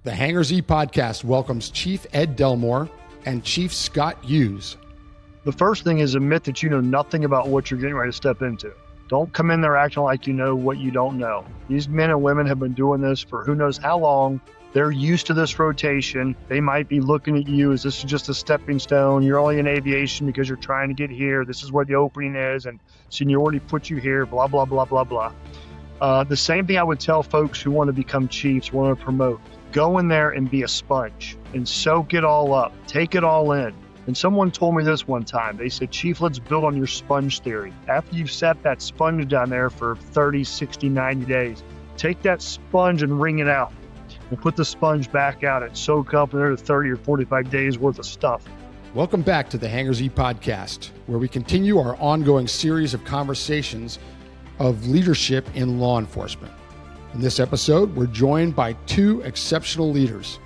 The Hangar Z Podcast welcomes Chief Ed Delmore and Chief Scott Hughes. The first thing is admit that you know nothing about what you're getting ready to step into. Don't come in there acting like you know what you don't know. These men and women have been doing this for who knows how long. They're used to this rotation. They might be looking at you as this is just a stepping stone. You're only in aviation because you're trying to get here. This is where the opening is, and seniority put you here, blah, blah, blah, blah, blah. The same thing I would tell folks who want to become chiefs, want to promote. Go in there and be a sponge and soak it all up. Take it all in. And someone told me this one time. They said, Chief, let's build on your sponge theory. After you've set that sponge down there for 30, 60, 90 days, take that sponge and wring it out and put the sponge back out and soak up another 30 or 45 days worth of stuff. Welcome back to the Hangar Z Podcast, where we continue our ongoing series of conversations of leadership in law enforcement. In this episode, we're joined by two exceptional leaders,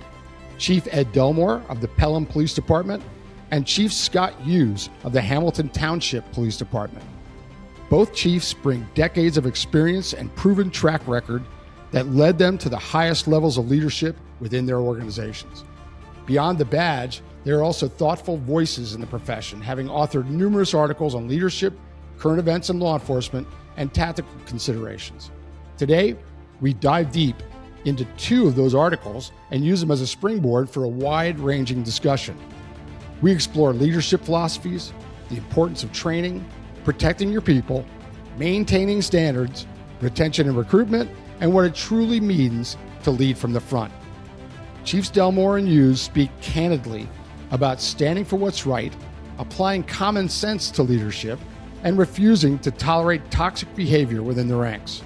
Chief Ed Delmore of the Pelham Police Department and Chief Scott Hughes of the Hamilton Township Police Department. Both chiefs bring decades of experience and proven track record that led them to the highest levels of leadership within their organizations. Beyond the badge, they are also thoughtful voices in the profession, having authored numerous articles on leadership, current events in law enforcement, and tactical considerations. Today, we dive deep into two of those articles and use them as a springboard for a wide-ranging discussion. We explore leadership philosophies, the importance of training, protecting your people, maintaining standards, retention and recruitment, and what it truly means to lead from the front. Chiefs Delmore and Hughes speak candidly about standing for what's right, applying common sense to leadership, and refusing to tolerate toxic behavior within the ranks.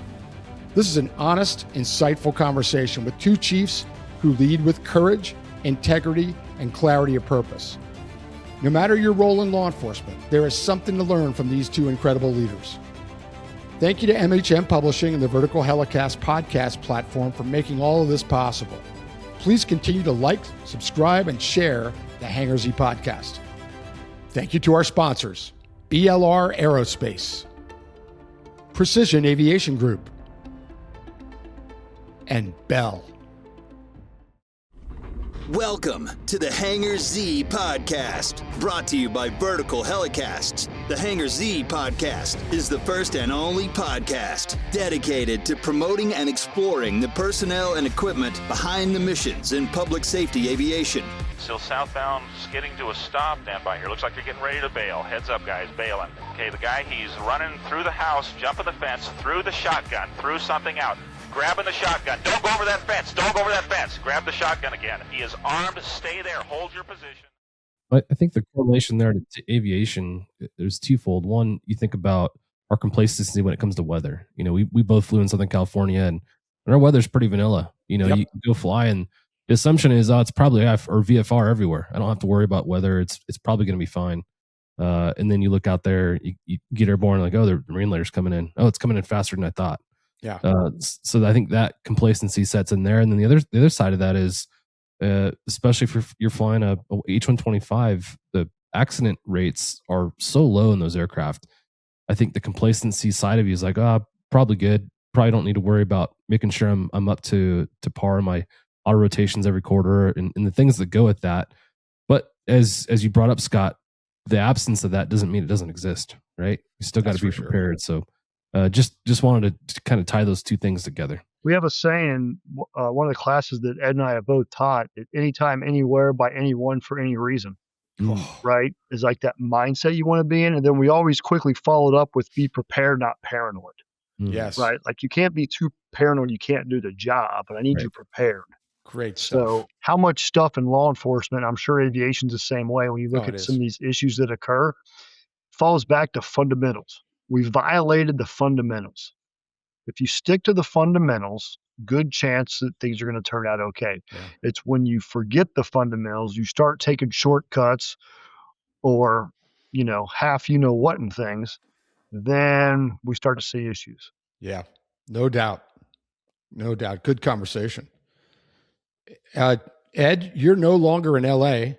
This is an honest, insightful conversation with two chiefs who lead with courage, integrity, and clarity of purpose. No matter your role in law enforcement, there is something to learn from these two incredible leaders. Thank you to MHM Publishing and the Vertical Helicast podcast platform for making all of this possible. Please continue to like, subscribe, and share the Hangar Z Podcast. Thank you to our sponsors, BLR Aerospace, Precision Aviation Group, and Bell. Welcome to the Hangar Z Podcast, brought to you by Vertical Helicasts. The Hangar Z Podcast is the first and only podcast dedicated to promoting and exploring the personnel and equipment behind the missions in public safety aviation. Still southbound, skidding to a stop. Stand by here. Looks like you're getting ready to bail. Heads up, guys, bailing. Okay, the guy, he's running through the house, jumping the fence, threw the shotgun, threw something out. Grabbing the shotgun. Don't go over that fence. Don't go over that fence. Grab the shotgun again. He is armed. Stay there. Hold your position. I think the correlation there to aviation, there's twofold. One, you think about our complacency when it comes to weather. You know, we both flew in Southern California, and our weather's pretty vanilla. You know, You go fly, and the assumption is, it's probably F or VFR everywhere. I don't have to worry about weather. It's probably going to be fine. And then you look out there, you get airborne, like, oh, the Marine Layer's coming in. Oh, it's coming in faster than I thought. Yeah. So I think that complacency sets in there. And then the other side of that is, especially if you're flying a H-125, the accident rates are so low in those aircraft. I think the complacency side of you is like, probably good. Probably don't need to worry about making sure I'm up to par in my auto rotations every quarter and the things that go with that. But as you brought up, Scott, the absence of that doesn't mean it doesn't exist, right? You still got to be prepared. So just wanted to kind of tie those two things together. We have a saying, one of the classes that Ed and I have both taught, at anytime, anywhere, by anyone, for any reason, right? Is like that mindset you want to be in. And then we always quickly followed up with be prepared, not paranoid. Yes. Right? Like you can't be too paranoid. You can't do the job, but I need you prepared. Great stuff. So how much stuff in law enforcement, I'm sure aviation's the same way. When you look at some of these issues that occur, falls back to fundamentals. We violated the fundamentals. If you stick to the fundamentals, good chance that things are going to turn out okay. Yeah. It's when you forget the fundamentals, you start taking shortcuts or, half what in things, then we start to see issues. Yeah, no doubt. No doubt. Good conversation. Ed, you're no longer in LA,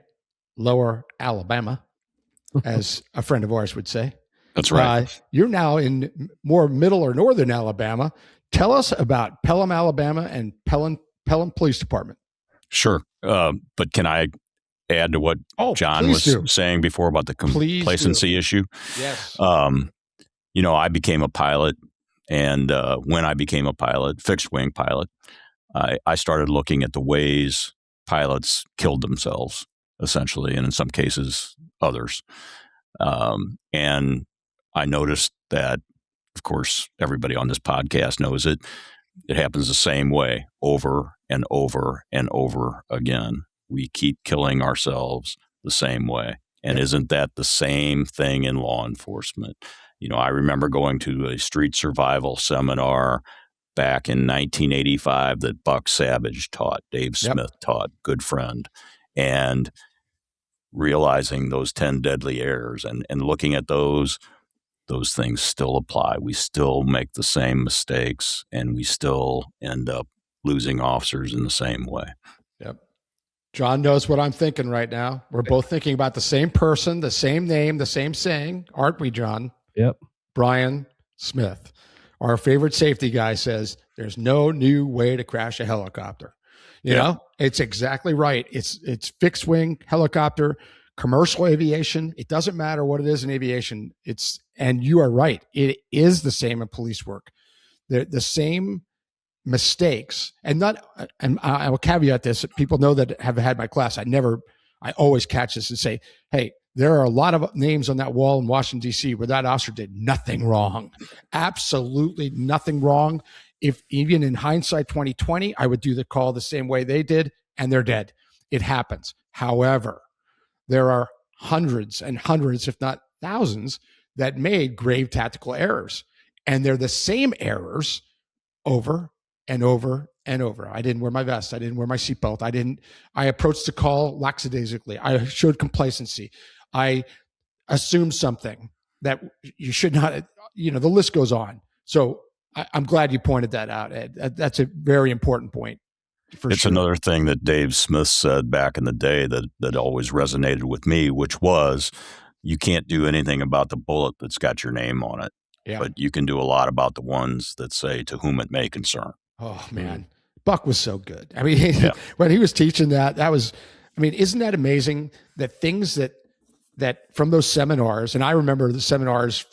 Lower Alabama, as a friend of ours would say. That's right. You're now in more middle or northern Alabama. Tell us about Pelham, Alabama, and Pelham Police Department. Sure. But can I add to what John please was do. saying before about the complacency issue? Yes. I became a pilot, and when I became a pilot, fixed wing pilot, I started looking at the ways pilots killed themselves, essentially, and in some cases, others. And I noticed that, of course, everybody on this podcast knows it. It happens the same way over and over and over again. We keep killing ourselves the same way. And isn't that the same thing in law enforcement? I remember going to a street survival seminar back in 1985 that Buck Savage taught, Dave Smith taught, good friend, and realizing those 10 deadly errors and looking at those things still apply. We still make the same mistakes, and we still end up losing officers in the same way. Yep. John knows what I'm thinking right now. We're both thinking about the same person, the same name, the same saying, aren't we, John? Yep. Brian Smith, our favorite safety guy, says there's no new way to crash a helicopter. You know, it's exactly right. It's fixed wing helicopter, commercial aviation. It doesn't matter what it is in aviation. And you are right. It is the same in police work. The same mistakes, and I will caveat this. People know that have had my class. I always catch this and say, hey, there are a lot of names on that wall in Washington, D.C. where that officer did nothing wrong. Absolutely nothing wrong. If even in hindsight 2020, I would do the call the same way they did, and they're dead. It happens. However, there are hundreds and hundreds, if not thousands, that made grave tactical errors. And they're the same errors over and over and over. I didn't wear my vest. I didn't wear my seatbelt. I approached the call lackadaisically. I showed complacency. I assumed something that you should not, the list goes on. So I'm glad you pointed that out, Ed. That's a very important point. It's another thing that Dave Smith said back in the day that always resonated with me, which was, you can't do anything about the bullet that's got your name on it, but you can do a lot about the ones that say, to whom it may concern. Oh, man. Buck was so good. I mean, when he was teaching isn't that amazing that things that from those seminars, and I remember the seminars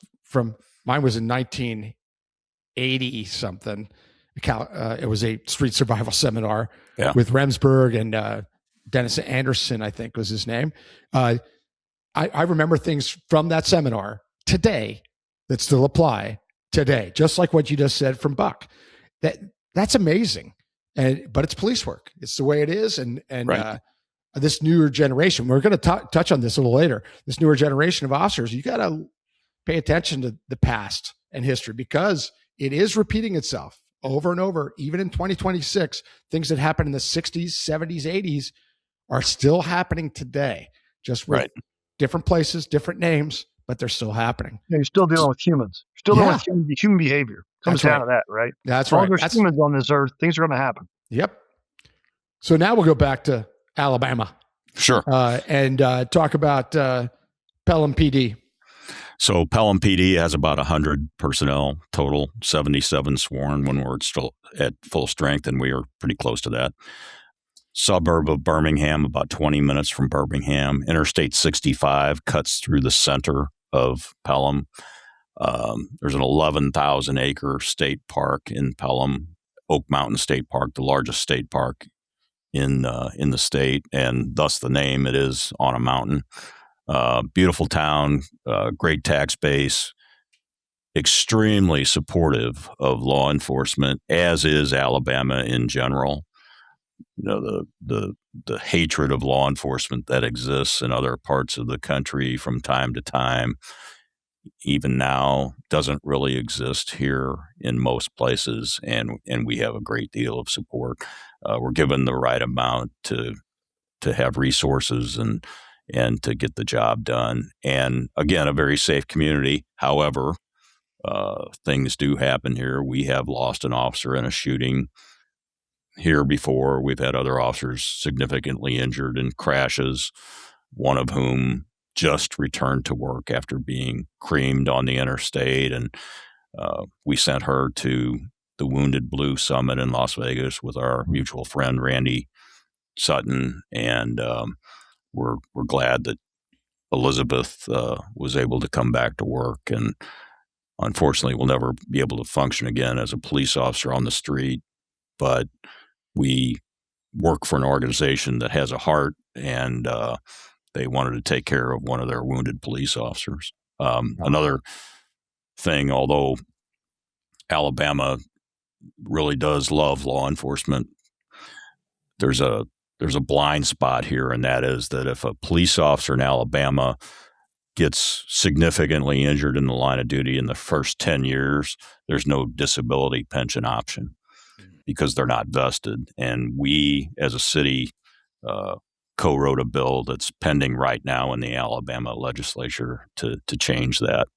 mine was in 1980 something. It was a street survival seminar with Remsburg and Dennis Anderson, I think was his name. I remember things from that seminar today that still apply today, just like what you just said from Buck. That's amazing. But it's police work. It's the way it is. And right. This newer generation, we're going to touch on this a little later, this newer generation of officers, you got to pay attention to the past and history, because it is repeating itself over and over. Even in 2026, things that happened in the 60s, 70s, 80s are still happening today, just with different places, different names, but they're still happening. Yeah, you're still dealing with humans. You're still dealing with human behavior. Comes down to that, right? That's right. There's humans on this earth, things are going to happen. Yep. So now we'll go back to Alabama. Sure. And talk about Pelham PD. So Pelham PD has about 100 personnel total, 77 sworn when we're still at full strength, and we are pretty close to that. Suburb of Birmingham, about 20 minutes from Birmingham. Interstate 65 cuts through the center of Pelham. There's an 11,000 acre state park in Pelham, Oak Mountain State Park, the largest state park in the state, and thus the name. It is on a mountain. Beautiful town, great tax base, extremely supportive of law enforcement, as is Alabama in general. The hatred of law enforcement that exists in other parts of the country from time to time, even now, doesn't really exist here in most places, and we have a great deal of support. We're given the right amount to have resources and to get the job done. And again, a very safe community. However, things do happen here. We have lost an officer in a shooting here before. We've had other officers significantly injured in crashes, one of whom just returned to work after being creamed on the interstate. And we sent her to the Wounded Blue Summit in Las Vegas with our mutual friend, Randy Sutton, and we're glad that Elizabeth was able to come back to work. And unfortunately, will never be able to function again as a police officer on the street. But we work for an organization that has a heart, and they wanted to take care of one of their wounded police officers. Another thing, although Alabama really does love law enforcement, there's a blind spot here, and that is that if a police officer in Alabama gets significantly injured in the line of duty in the first 10 years, there's no disability pension option because they're not vested. And we, as a city, co-wrote a bill that's pending right now in the Alabama legislature to change that.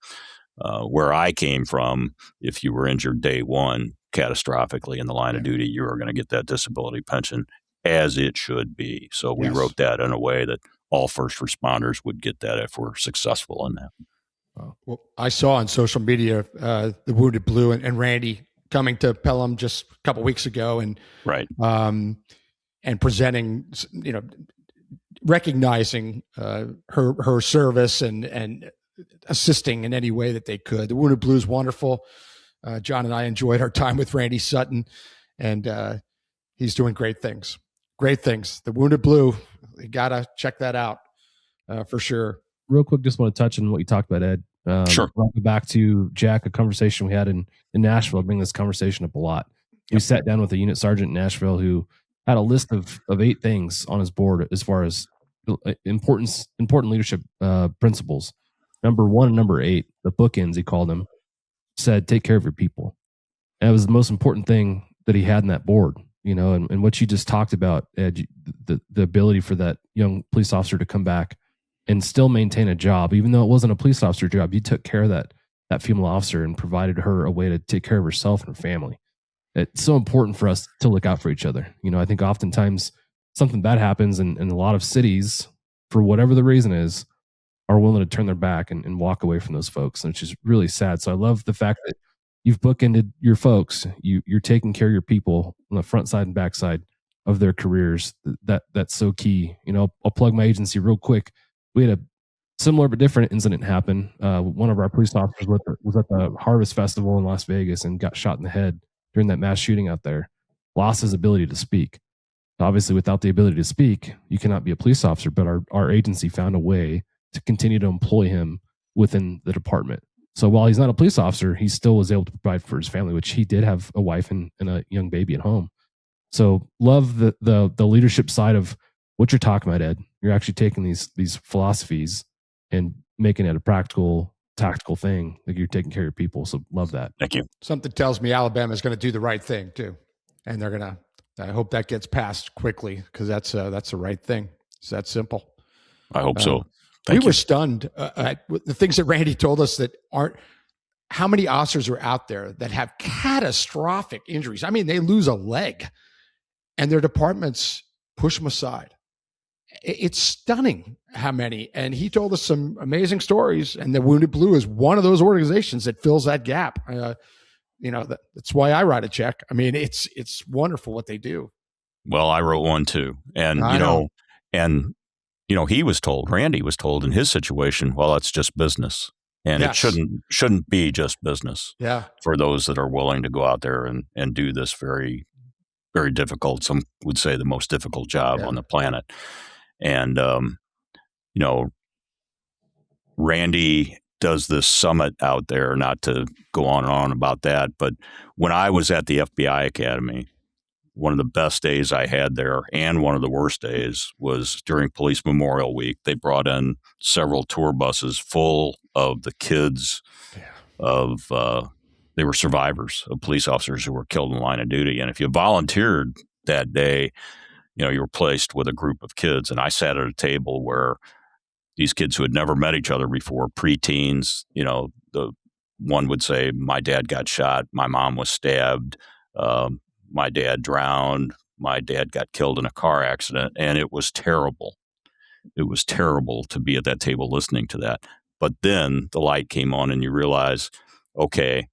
Where I came from, if you were injured day one catastrophically in the line of duty, you were going to get that disability pension, as it should be. So we wrote that in a way that all first responders would get that if we're successful in that. Well, I saw on social media the Wounded Blue and Randy coming to Pelham just a couple weeks ago, and and presenting, recognizing her service and assisting in any way that they could. The Wounded Blue is wonderful. John and I enjoyed our time with Randy Sutton, and he's doing great things. Great things. The Wounded Blue, you got to check that out for sure. Real quick, just want to touch on what you talked about, Ed. Sure. Back to Jack, a conversation we had in Nashville. I bring this converation up a lot. We sat down with a unit sergeant in Nashville who had a list of 8 things on his board as far as important leadership principles. Number 1 and number 8, the bookends, he called them, said, take care of your people. And that was the most important thing that he had in that board. And what you just talked about, Ed, the ability for that young police officer to come back and still maintain a job, even though it wasn't a police officer job. You took care of that female officer and provided her a way to take care of herself and her family. It's so important for us to look out for each other. I think oftentimes something bad happens, and a lot of cities, for whatever the reason is, are willing to turn their back and walk away from those folks, and it's just really sad. So I love the fact that you've bookended your folks. You're taking care of your people on the front side and back side of their careers. That's so key. I'll plug my agency real quick. We had a similar but different incident happen. One of our police officers was at the Harvest Festival in Las Vegas and got shot in the head during that mass shooting out there. Lost his ability to speak. Obviously, without the ability to speak, you cannot be a police officer, but our agency found a way to continue to employ him within the department. So while he's not a police officer, he still was able to provide for his family, which he did have a wife and a young baby at home. So love the leadership side of what you're talking about, Ed. You're actually taking these philosophies and making it a practical, tactical thing. Like, you're taking care of your people. So love that. Thank you. Something tells me Alabama is going to do the right thing too. And I hope that gets passed quickly, because that's the right thing. It's that simple. I hope so. We were stunned at the things that Randy told us that aren't, how many officers are out there that have catastrophic injuries. I mean, they lose a leg and their departments push them aside. It's stunning how many. And he told us some amazing stories, and the Wounded Blue is one of those organizations that fills that gap. That's why I write a check. I mean, it's wonderful what they do. Well, I wrote one too. And, he was told, Randy was told in his situation, well, it's just business. And it shouldn't be just business for those that are willing to go out there and do this very, very difficult, some would say the most difficult job on the planet. And, Randy does this summit out there, not to go on and on about that, but when I was at the FBI Academy, one of the best days I had there, and one of the worst days, was during Police Memorial Week. They brought in several tour buses full of the kids they were survivors of police officers who were killed in the line of duty. And if you volunteered that day, you were placed with a group of kids. And I sat at a table where these kids who had never met each other before, preteens, the one would say, my dad got shot, my mom was stabbed, my dad drowned, my dad got killed in a car accident, and it was terrible. It was terrible to be at that table listening to that. But then the light came on and you realize, okay,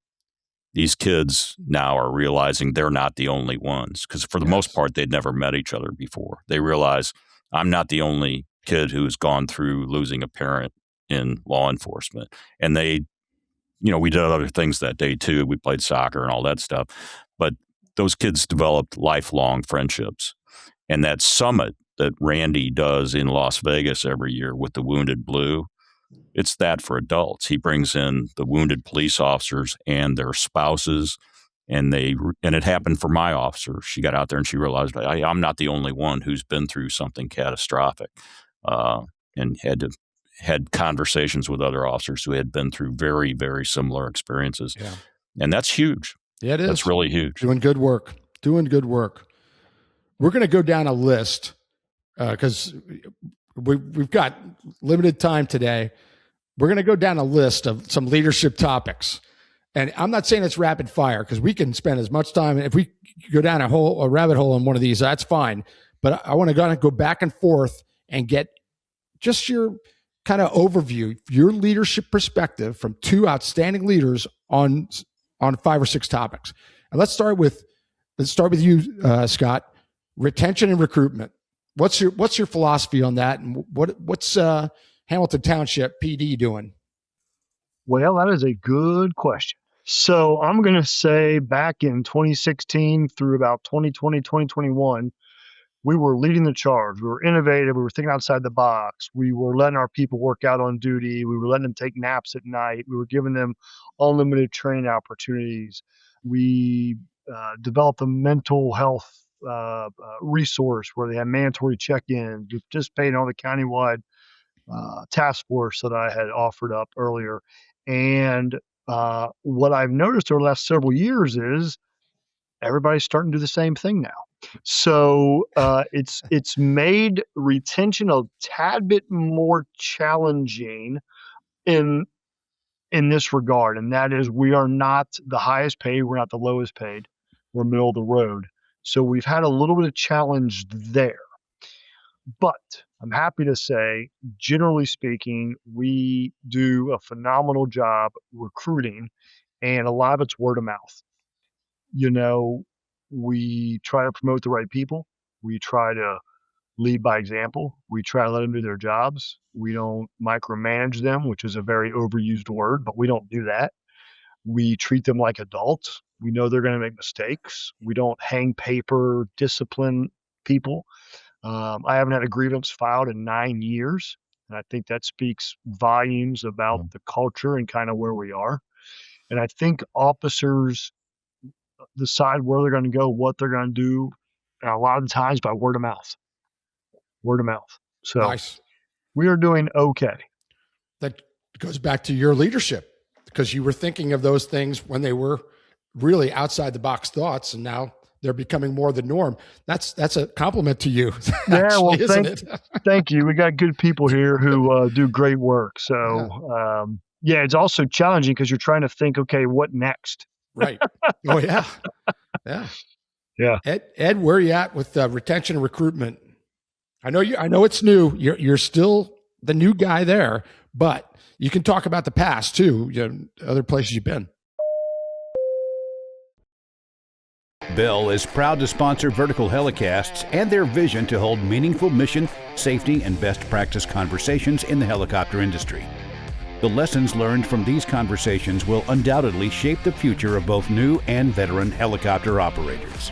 these kids now are realizing they're not the only ones, because for the most part, they'd never met each other before. They realize I'm not the only kid who's gone through losing a parent in law enforcement. And they, we did other things that day too. We played soccer and all that stuff. But those kids developed lifelong friendships. And that summit that Randy does in Las Vegas every year with the Wounded Blue, it's that for adults. He brings in the wounded police officers and their spouses, and it happened for my officer. She got out there and she realized I'm not the only one who's been through something catastrophic, and had conversations with other officers who had been through very, very similar experiences. Yeah. And that's huge. Yeah, it is. That's really huge. Doing good work. We're going to go down a list because we've got limited time today. We're going to go down a list of some leadership topics. And I'm not saying it's rapid fire because we can spend as much time. If we go down a rabbit hole in one of these, that's fine. But I want to go back and forth and get just your kind of overview, your leadership perspective from two outstanding leaders on 5 or 6 topics. And let's start with you, Scott. Retention and recruitment. What's your philosophy on that, and what's Hamilton Township PD doing? Well, that is a good question. So I'm going to say back in 2016 through about 2020, 2021, we were leading the charge. We were innovative. We were thinking outside the box. We were letting our people work out on duty. We were letting them take naps at night. We were giving them unlimited training opportunities. We developed a mental health resource where they had mandatory check-ins. We participated on the countywide task force that I had offered up earlier. And what I've noticed over the last several years is everybody's starting to do the same thing now. So it's made retention a tad bit more challenging in this regard, and that is we are not the highest paid, we're not the lowest paid, we're middle of the road. So we've had a little bit of challenge there. But I'm happy to say, generally speaking, we do a phenomenal job recruiting, and a lot of it's word of mouth. We try to promote the right people. We try to lead by example. We try to let them do their jobs. We don't micromanage them, which is a very overused word, but we don't do that. We treat them like adults. We know they're going to make mistakes. We don't hang paper, discipline people. I haven't had a grievance filed in 9 years, and I think that speaks volumes about the culture and kind of where we are. And I think officers decide where they're going to go, what they're going to do, and a lot of the times by word of mouth. So nice. We are doing okay. That goes back to your leadership, because you were thinking of those things when they were really outside the box thoughts, and now they're becoming more the norm. That's a compliment to you. Actually, thank you. We got good people here who do great work. So it's also challenging because you're trying to think, okay, what next? Right. Oh yeah. Ed, where are you at with retention and recruitment? I know it's new. You're still the new guy there, but you can talk about the past too. Other places you've been. Bell is proud to sponsor Vertical Helicasts and their vision to hold meaningful mission, safety, and best practice conversations in the helicopter industry. The lessons learned from these conversations will undoubtedly shape the future of both new and veteran helicopter operators.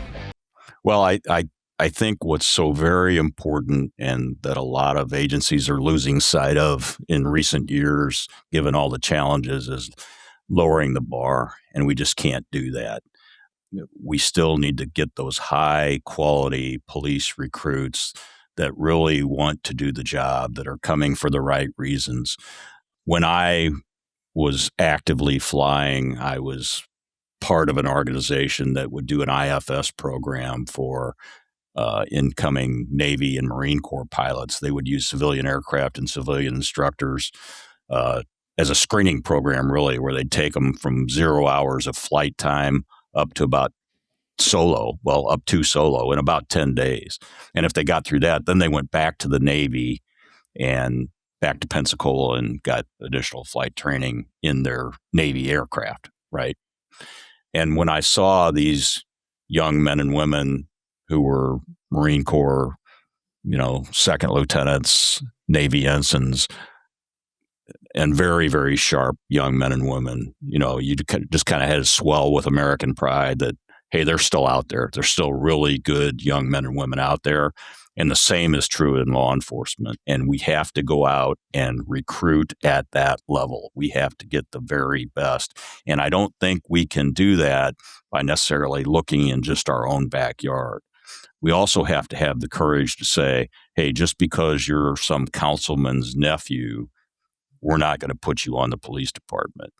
Well, I think what's so very important, and that a lot of agencies are losing sight of in recent years, given all the challenges, is lowering the bar, and we just can't do that. We still need to get those high quality police recruits that really want to do the job, that are coming for the right reasons. When I was actively flying, I was part of an organization that would do an IFS program for incoming Navy and Marine Corps pilots. They would use civilian aircraft and civilian instructors as a screening program, really, where they'd take them from 0 hours of flight time up to solo in about 10 days. And if they got through that, then they went back to the Navy and back to Pensacola and got additional flight training in their Navy aircraft, right? And when I saw these young men and women who were Marine Corps, second lieutenants, Navy ensigns, and very, very sharp young men and women, you just kind of had to swell with American pride that, hey, they're still out there. There's still really good young men and women out there. And the same is true in law enforcement. And we have to go out and recruit at that level. We have to get the very best. And I don't think we can do that by necessarily looking in just our own backyard. We also have to have the courage to say, hey, just because you're some councilman's nephew, we're not going to put you on the police department.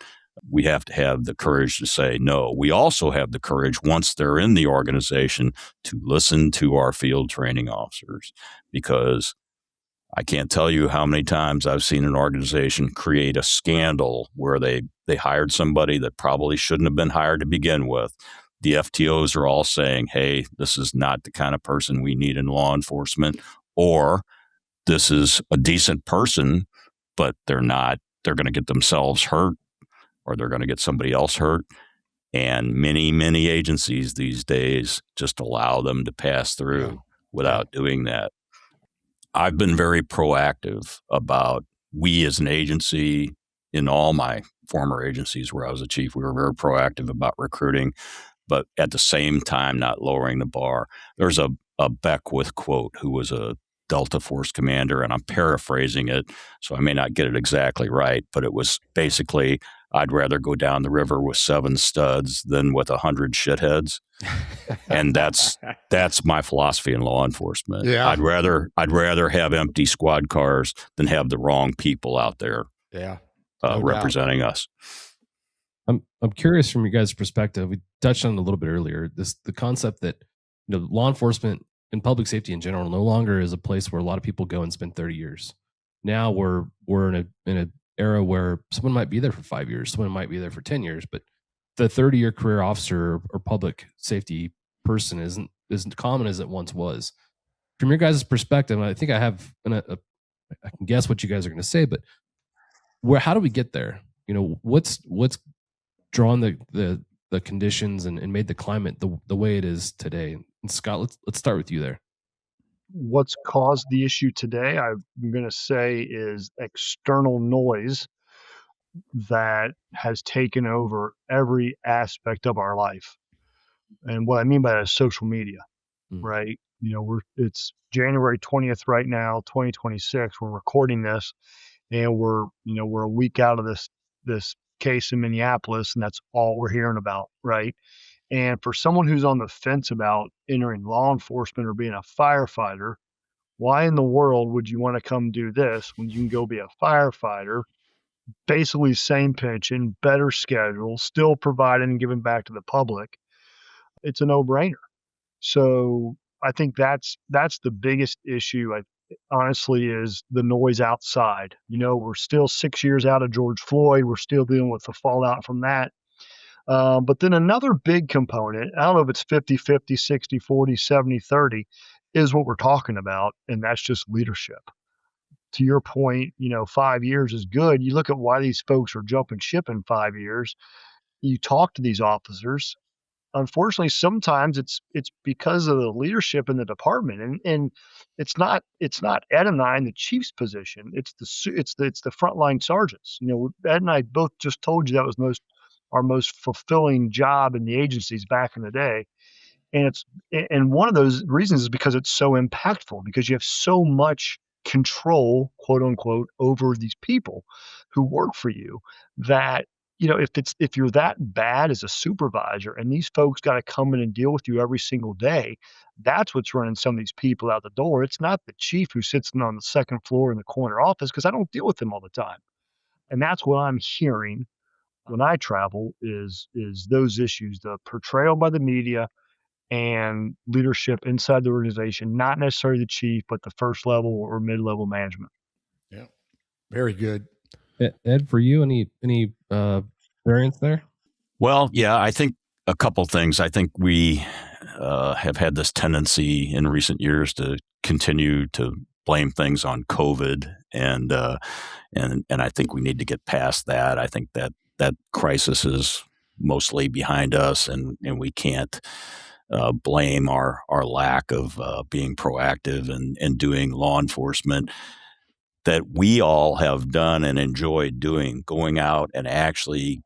We have to have the courage to say no. We also have the courage, once they're in the organization, to listen to our field training officers, because I can't tell you how many times I've seen an organization create a scandal where they hired somebody that probably shouldn't have been hired to begin with. The FTOs are all saying, hey, this is not the kind of person we need in law enforcement, or this is a decent person, but they're not. They're going to get themselves hurt, or they're going to get somebody else hurt. And many, many agencies these days just allow them to pass through without doing that. I've been very proactive about, we as an agency, in all my former agencies where I was a chief, we were very proactive about recruiting, but at the same time, not lowering the bar. There's a Beckwith quote, who was a Delta Force commander, and I'm paraphrasing it, so I may not get it exactly right, but it was basically, I'd rather go down the river with 7 studs than with 100 shitheads. And that's my philosophy in law enforcement. Yeah. I'd rather have empty squad cars than have the wrong people out there representing us. I'm curious from your guys' perspective. We touched on it a little bit earlier. The concept that law enforcement and public safety in general no longer is a place where a lot of people go and spend 30 years. Now we're in an era where someone might be there for 5 years, someone might be there for 10 years, but the 30-year career officer or public safety person isn't as common as it once was. From your guys' perspective, I think I have I can guess what you guys are going to say, but how do we get there? What's drawn the conditions and made the climate the way it is today? And Scott, let's start with you there. What's caused the issue today, I'm going to say, is external noise that has taken over every aspect of our life. And what I mean by that is social media, right? It's January 20th right now, 2026. We're recording this, and we're a week out of this case in Minneapolis, and that's all we're hearing about, right? And for someone who's on the fence about entering law enforcement or being a firefighter, why in the world would you want to come do this when you can go be a firefighter, basically same pension, better schedule, still providing and giving back to the public? It's a no-brainer. So I think that's the biggest issue, honestly, is the noise outside. We're still 6 years out of George Floyd. We're still dealing with the fallout from that. But then another big component, I don't know if it's 50-50, 60-40, 70-30, is what we're talking about, and that's just leadership. To your point, 5 years is good. You look at why these folks are jumping ship in 5 years. You talk to these officers. Unfortunately, sometimes it's because of the leadership in the department, and it's not Ed and I in the chief's position. It's the frontline sergeants. Ed and I both just told you that was our most fulfilling job in the agencies back in the day. And one of those reasons is because it's so impactful, because you have so much control, quote unquote, over these people who work for you, that, if you're that bad as a supervisor and these folks got to come in and deal with you every single day, that's what's running some of these people out the door. It's not the chief who sits on the second floor in the corner office, because I don't deal with them all the time. And that's what I'm hearing when I travel is those issues, the portrayal by the media and leadership inside the organization, not necessarily the chief, but the first level or mid-level management. Yeah. Very good. Ed, for you, any variance there? Well, yeah, I think a couple things. I think we have had this tendency in recent years to continue to blame things on COVID, and I think we need to get past that. I think that crisis is mostly behind us, and we can't blame our lack of being proactive and doing law enforcement that we all have done and enjoyed doing, going out and actually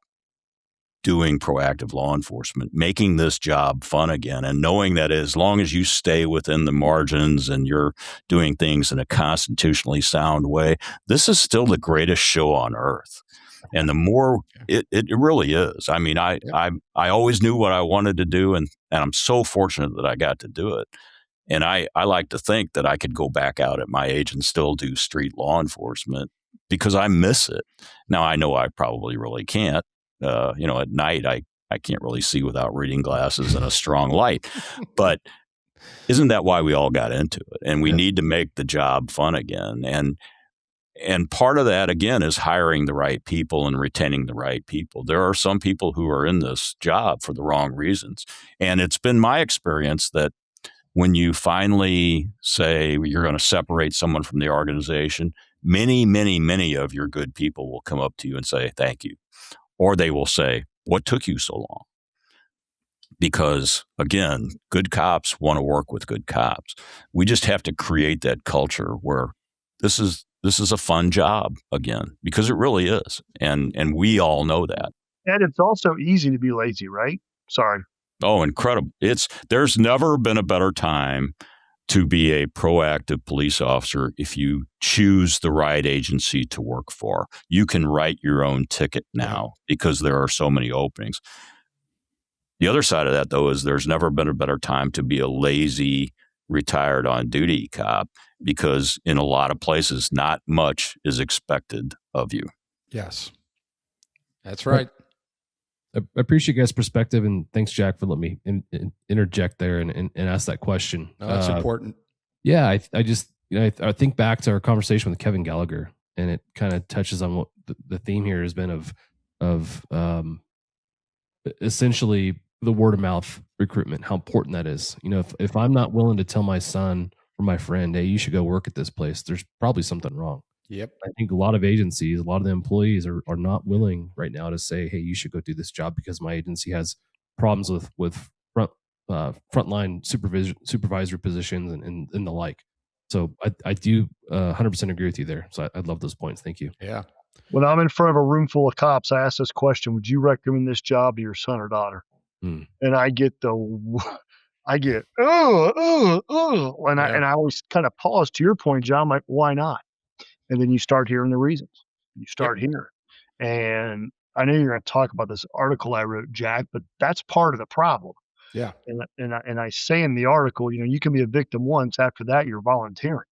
doing proactive law enforcement, making this job fun again, and knowing that as long as you stay within the margins and you're doing things in a constitutionally sound way, this is still the greatest show on earth. And the more it really is. I mean, I always knew what I wanted to do, and I'm so fortunate that I got to do it. And I like to think that I could go back out at my age and still do street law enforcement because I miss it. Now, I know I probably really can't. At night, I can't really see without reading glasses and a strong light. But isn't that why we all got into it? And we need to make the job fun again. And part of that, again, is hiring the right people and retaining the right people. There are some people who are in this job for the wrong reasons. And it's been my experience that when you finally say you're going to separate someone from the organization, many, many, many of your good people will come up to you and say, thank you. Or they will say, what took you so long? Because, again, good cops want to work with good cops. We just have to create that culture where this is a fun job again, because it really is. And we all know that. And it's also easy to be lazy, right? Sorry. Oh, incredible. There's never been a better time to be a proactive police officer if you choose the right agency to work for. You can write your own ticket now because there are so many openings. The other side of that, though, is there's never been a better time to be a lazy, retired on duty cop, because in a lot of places, not much is expected of you. Yes, that's right. I appreciate you guys' perspective, and thanks, Jack, for letting me interject there and ask that question. No, that's important. Yeah, I think back to our conversation with Kevin Gallagher, and it kind of touches on what the theme here has been of essentially the word of mouth recruitment, how important that is. If I'm not willing to tell my son or my friend, hey, you should go work at this place, there's probably something wrong. Yep. I think a lot of agencies, a lot of the employees are not willing right now to say, hey, you should go do this job because my agency has problems with frontline supervisory positions and the like. So I do 100% agree with you there. So I love those points. Thank you. Yeah. When I'm in front of a room full of cops, I ask this question: would you recommend this job to your son or daughter? And I get and I always kind of pause. To your point, John, I'm like, why not? And then you start hearing the reasons. You start hearing. And I know you're going to talk about this article I wrote, Jack, but that's part of the problem. Yeah. And I say in the article, you can be a victim once. After that, you're volunteering.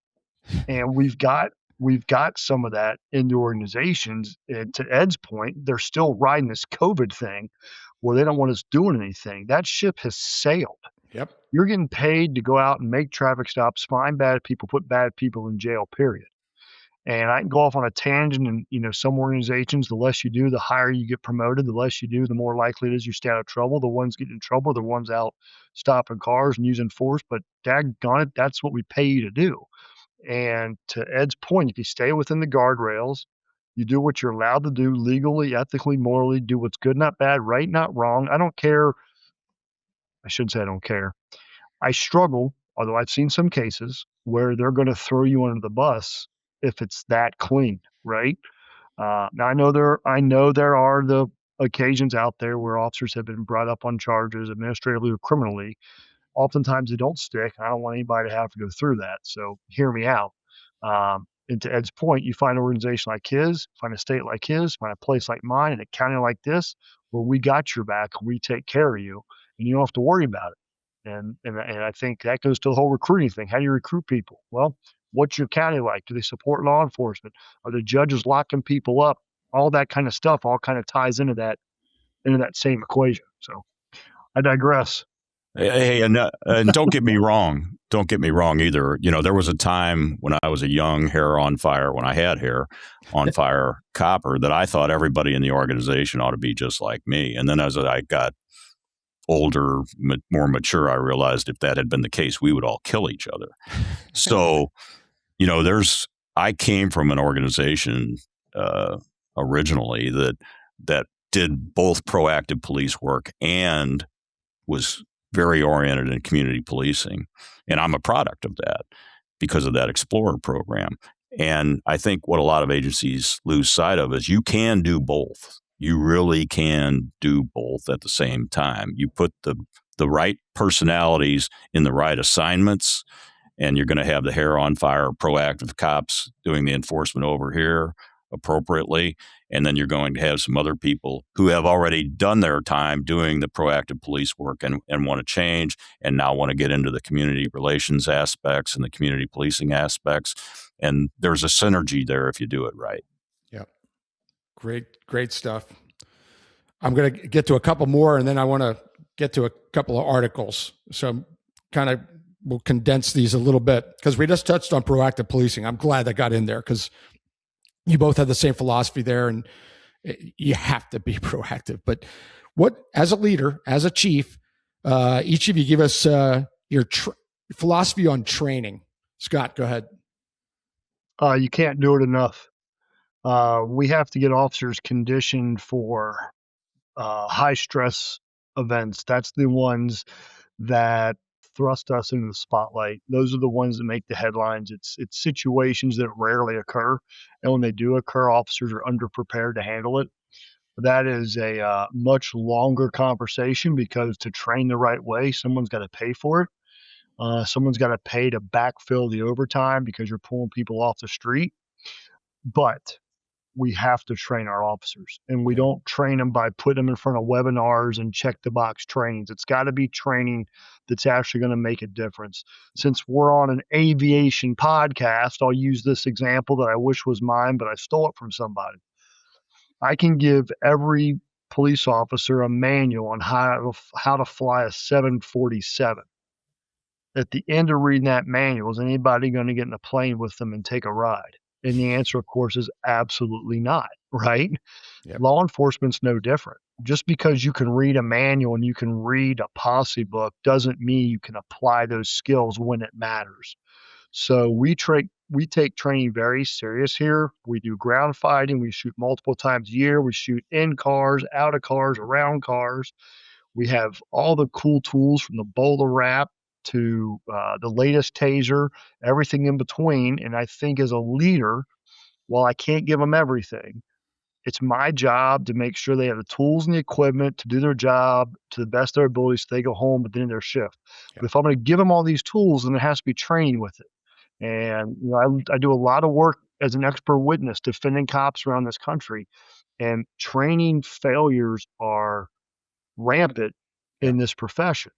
And we've got some of that in the organizations. And to Ed's point, they're still riding this COVID thing where they don't want us doing anything. That ship has sailed. Yep. You're getting paid to go out and make traffic stops, find bad people, put bad people in jail, period. And I can go off on a tangent, and, some organizations, the less you do, the higher you get promoted. The less you do, the more likely it is you stay out of trouble. The ones getting in trouble are the ones out stopping cars and using force. But daggone it, that's what we pay you to do. And to Ed's point, if you stay within the guardrails, you do what you're allowed to do legally, ethically, morally, do what's good, not bad, right, not wrong. I don't care. I shouldn't say I don't care. I struggle, although I've seen some cases where they're going to throw you under the bus if it's that clean, right? Now I know there are the occasions out there where officers have been brought up on charges administratively or criminally. Oftentimes they don't stick. I don't want anybody to have to go through that. So hear me out. And to Ed's point, you find an organization like his, find a state like his, find a place like mine, and a county like this, where we got your back, we take care of you, and you don't have to worry about it. And I think that goes to the whole recruiting thing. How do you recruit people? Well, what's your county like? Do they support law enforcement? Are the judges locking people up? All that kind of stuff all kind of ties into that same equation. So I digress. Hey, and don't get me wrong. Don't get me wrong either. There was a time when I was a young hair on fire, when I had hair on fire copper, that I thought everybody in the organization ought to be just like me. And then as I got older, more mature, I realized if that had been the case, we would all kill each other. So, I came from an organization originally that did both proactive police work and was very oriented in community policing. And I'm a product of that because of that Explorer program. And I think what a lot of agencies lose sight of is you can do both. You really can do both at the same time. You put the right personalities in the right assignments, and you're going to have the hair on fire proactive cops doing the enforcement over here appropriately. And then you're going to have some other people who have already done their time doing the proactive police work and want to change and now want to get into the community relations aspects and the community policing aspects. And there's a synergy there if you do it right. Yep. Great stuff. I'm going to get to a couple more, and then I want to get to a couple of articles. So kind of we'll condense these a little bit because we just touched on proactive policing. I'm glad that got in there because you both have the same philosophy there, and you have to be proactive. But what, as a leader, as a chief, each of you give us your philosophy on training. Scott, go ahead. You can't do it enough. We have to get officers conditioned for high stress events. That's the ones that thrust us into the spotlight. Those are the ones that make the headlines. It's situations that rarely occur. And when they do occur, officers are underprepared to handle it. That is a much longer conversation because to train the right way, someone's got to pay for it. Someone's got to pay to backfill the overtime because you're pulling people off the street. But we have to train our officers, and we don't train them by putting them in front of webinars and check the box trainings. It's got to be training that's actually going to make a difference. Since we're on an aviation podcast, I'll use this example that I wish was mine, but I stole it from somebody. I can give every police officer a manual on how to fly a 747. At the end of reading that manual, is anybody going to get in a plane with them and take a ride? And the answer, of course, is absolutely not, right? Yep. Law enforcement's no different. Just because you can read a manual and you can read a policy book doesn't mean you can apply those skills when it matters. So we take training very serious here. We do ground fighting. We shoot multiple times a year. We shoot in cars, out of cars, around cars. We have all the cool tools from the bowler wrap to the latest taser, everything in between. And I think as a leader, while I can't give them everything, it's my job to make sure they have the tools and the equipment to do their job to the best of their ability so they go home at the end of their shift. Yeah. But if I'm going to give them all these tools, then there has to be training with it. And I do a lot of work as an expert witness defending cops around this country. And training failures are rampant in this profession.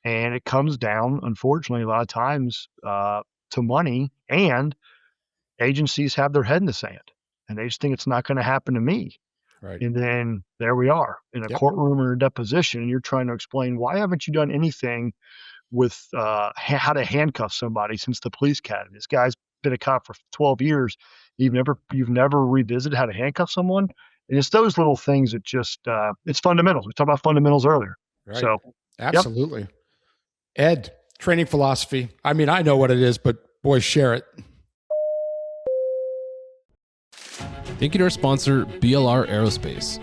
And it comes down, unfortunately, a lot of times to money, and agencies have their head in the sand and they just think it's not going to happen to me. Right. And then there we are in a courtroom or a deposition, and you're trying to explain, why haven't you done anything with how to handcuff somebody since the police academy? This guy's been a cop for 12 years. You've never revisited how to handcuff someone. And it's those little things that just, it's fundamentals. We talked about fundamentals earlier. Right. So absolutely. Yep. Ed, training philosophy. I mean, I know what it is, but boy, share it. Thank you to our sponsor, BLR Aerospace.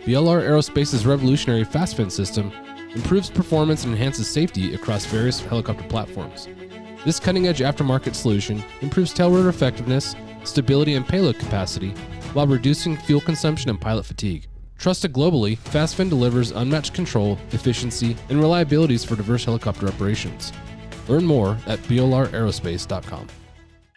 BLR Aerospace's revolutionary fast fin system improves performance and enhances safety across various helicopter platforms. This cutting-edge aftermarket solution improves tail rotor effectiveness, stability, and payload capacity while reducing fuel consumption and pilot fatigue. Trusted globally, FastFin delivers unmatched control, efficiency, and reliabilities for diverse helicopter operations. Learn more at blraerospace.com.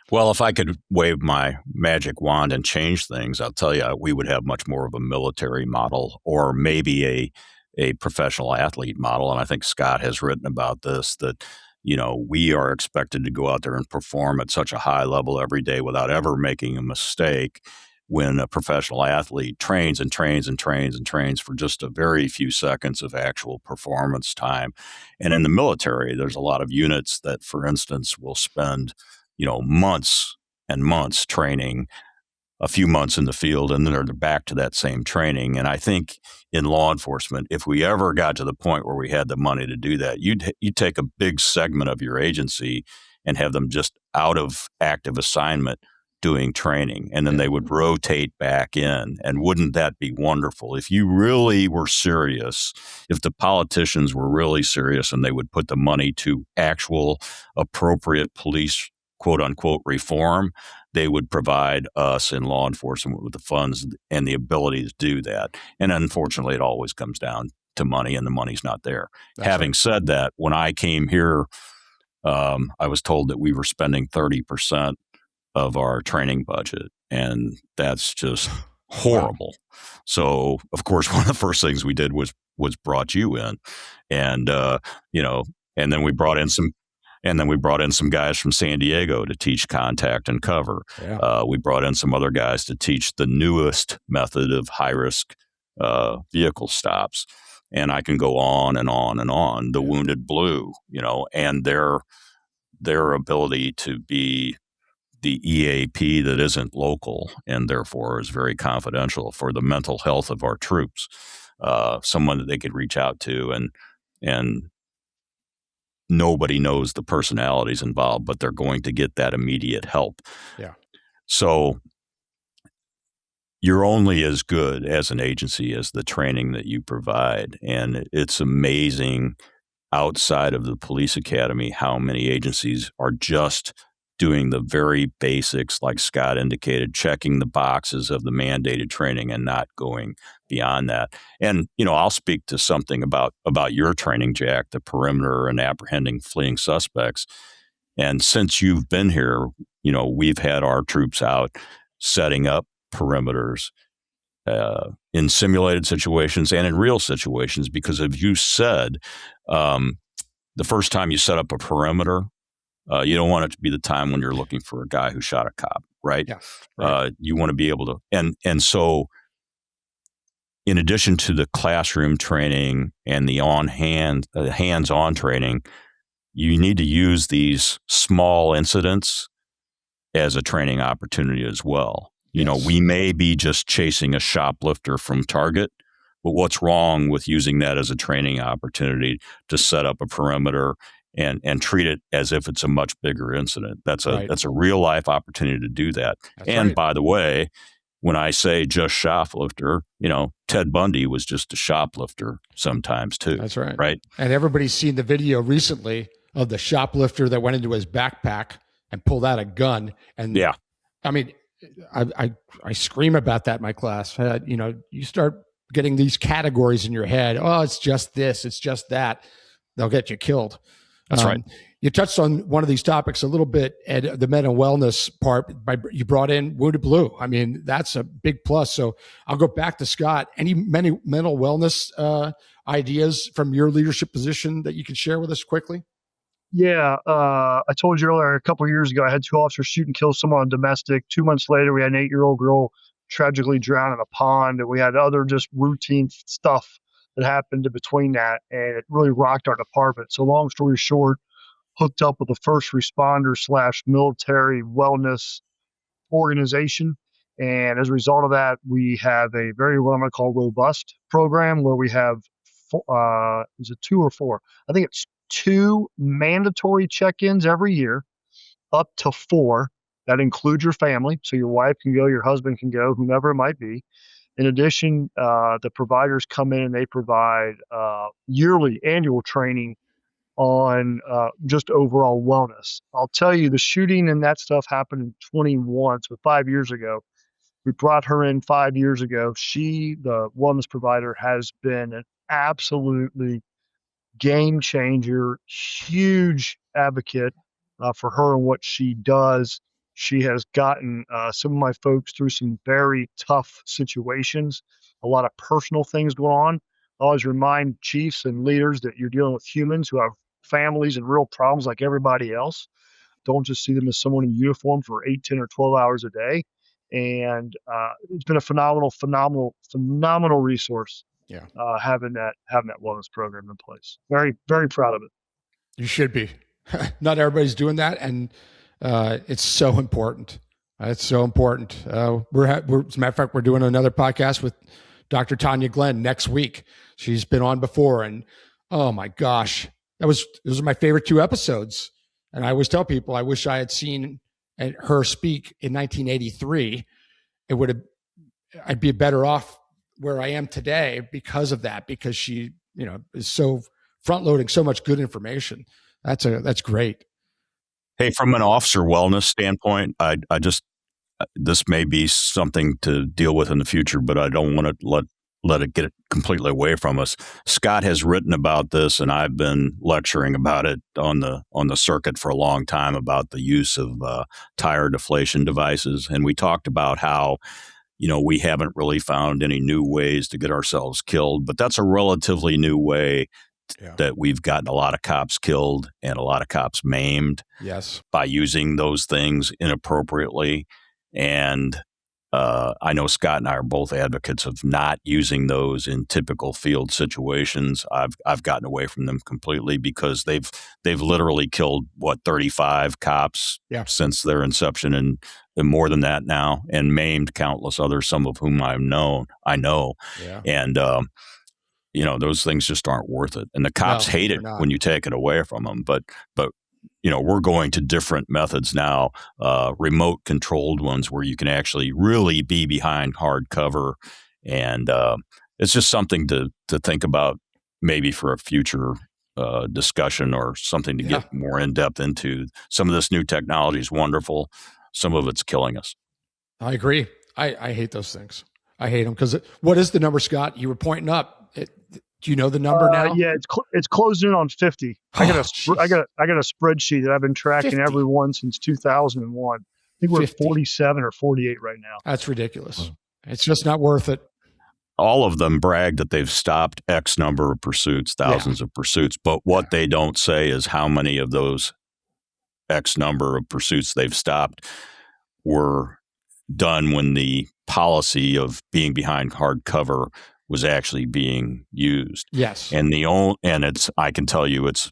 Well, if I could wave my magic wand and change things, I'll tell you, we would have much more of a military model or maybe a professional athlete model. And I think Scott has written about this, that, you know, we are expected to go out there and perform at such a high level every day without ever making a mistake, when a professional athlete trains and trains and trains and trains for just a very few seconds of actual performance time. And in the military, there's a lot of units that, for instance, will spend, you know, months and months training, a few months in the field, and then they're back to that same training. And I think in law enforcement, if we ever got to the point where we had the money to do that, you'd take a big segment of your agency and have them just out of active assignment doing training, and then they would rotate back in. And wouldn't that be wonderful if you really were serious, if the politicians were really serious and they would put the money to actual appropriate police, quote unquote, reform, they would provide us in law enforcement with the funds and the ability to do that. And unfortunately, it always comes down to money, and the money's not there. Having said that, when I came here, I was told that we were spending 30% of our training budget, and that's just horrible. Wow. So, of course, one of the first things we did was brought you in, and and then we brought in some guys from San Diego to teach contact and cover. Yeah. We brought in some other guys to teach the newest method of high risk vehicle stops, and I can go on and on and on. The Wounded Blue, and their ability to be the EAP that isn't local and therefore is very confidential for the mental health of our troops, someone that they could reach out to, and nobody knows the personalities involved, but they're going to get that immediate help. Yeah. So you're only as good as an agency as the training that you provide. And it's amazing outside of the police academy how many agencies are just doing the very basics, like Scott indicated, checking the boxes of the mandated training and not going beyond that. And, I'll speak to something about your training, Jack, the perimeter and apprehending fleeing suspects. And since you've been here, we've had our troops out setting up perimeters in simulated situations and in real situations, because as you said, the first time you set up a perimeter, you don't want it to be the time when you're looking for a guy who shot a cop, right? Yeah, right. You want to be able to, and so in addition to the classroom training and the hands-on training, you need to use these small incidents as a training opportunity as well. Yes. We may be just chasing a shoplifter from Target, but what's wrong with using that as a training opportunity to set up a perimeter and treat it as if it's a much bigger incident? That's a real life opportunity to do that. That's and by the way, when I say just shoplifter, Ted Bundy was just a shoplifter sometimes too. That's right. Right. And everybody's seen the video recently of the shoplifter that went into his backpack and pulled out a gun. And yeah, I mean, I scream about that in my class. You start getting these categories in your head. Oh, it's just this, it's just that. They'll get you killed. That's right. You touched on one of these topics a little bit, Ed, the mental wellness part. You brought in Wounded Blue. I mean, that's a big plus. So I'll go back to Scott. Any mental wellness ideas from your leadership position that you can share with us quickly? Yeah. I told you earlier, a couple of years ago, I had 2 officers shoot and kill someone on domestic. 2 months later, we had an 8-year-old girl tragically drowned in a pond. And we had other just routine stuff that happened in between that. And it really rocked our department. So long story short, hooked up with a first responder / military wellness organization. And as a result of that, we have a very, what I'm going to call robust program where we have, is it 2 or 4? I think it's 2 mandatory check-ins every year, up to 4. That includes your family. So your wife can go, your husband can go, whomever it might be. In addition, the providers come in and they provide yearly annual training on just overall wellness. I'll tell you, the shooting and that stuff happened in 21, so 5 years ago. We brought her in 5 years ago. She, the wellness provider, has been an absolutely game changer, huge advocate for her and what she does. She has gotten some of my folks through some very tough situations, a lot of personal things going on. I always remind chiefs and leaders that you're dealing with humans who have families and real problems like everybody else. Don't just see them as someone in uniform for 8, 10, or 12 hours a day. And it's been a phenomenal resource. Yeah, having that wellness program in place. Very, very proud of it. You should be. Not everybody's doing that, and it's so important. It's so important. As a matter of fact, we're doing another podcast with Dr. Tanya Glenn next week. She's been on before, and oh my gosh, those are my favorite 2 episodes. And I always tell people I wish I had seen and her speak in 1983, I'd be better off where I am today because of that, because she, is so front loading so much good information. That's great. Hey, from an officer wellness standpoint, this may be something to deal with in the future, but I don't want to let it get completely away from us. Scott has written about this, and I've been lecturing about it on the circuit for a long time about the use of tire deflation devices. And we talked about how, we haven't really found any new ways to get ourselves killed, but that's a relatively new way that we've gotten a lot of cops killed and a lot of cops maimed. Yes, by using those things inappropriately. And I know Scott and I are both advocates of not using those in typical field situations. I've gotten away from them completely because they've literally killed 35 cops since their inception, and more than that now, and maimed countless others, some of whom I know. And those things just aren't worth it. And the cops hate it when you take it away from them. But we're going to different methods now, remote controlled ones where you can actually really be behind hard cover. And it's just something to think about maybe for a future discussion or something to get more in depth into. Some of this new technology is wonderful. Some of it's killing us. I agree. I hate those things. I hate them because what is the number, Scott? You were pointing up. Do you know the number now? Yeah, it's closing in on 50. I got a spreadsheet that I've been tracking 50. every one since 2001. I think we're 50. at 47 or 48 right now. That's ridiculous. It's just not worth it. All of them brag that they've stopped X number of pursuits, thousands of pursuits, but what they don't say is how many of those X number of pursuits they've stopped were done when the policy of being behind hard cover was actually being used. Yes. And I can tell you it's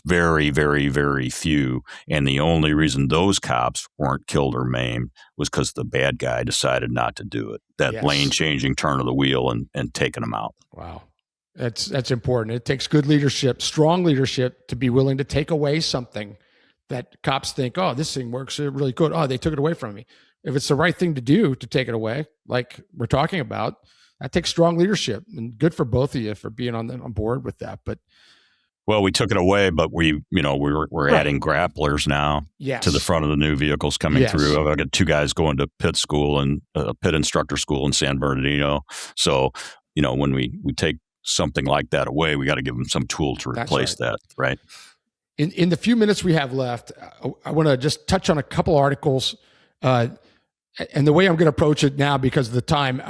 very, very, very few. And the only reason those cops weren't killed or maimed was because the bad guy decided not to do it. That lane changing turn of the wheel and taking them out. Wow. That's important. It takes good leadership, strong leadership, to be willing to take away something that cops think, oh, this thing works really good. Oh, they took it away from me. If it's the right thing to do to take it away, like we're talking about, that takes strong leadership, and good for both of you for being on board with that. But we took it away, but we're adding grapplers now to the front of the new vehicles coming through. I've got 2 guys going to pit school and pit instructor school in San Bernardino. So, when we take something like that away, we got to give them some tool to replace that, right? In the few minutes we have left, I want to just touch on a couple articles, and the way I'm going to approach it now because of the time.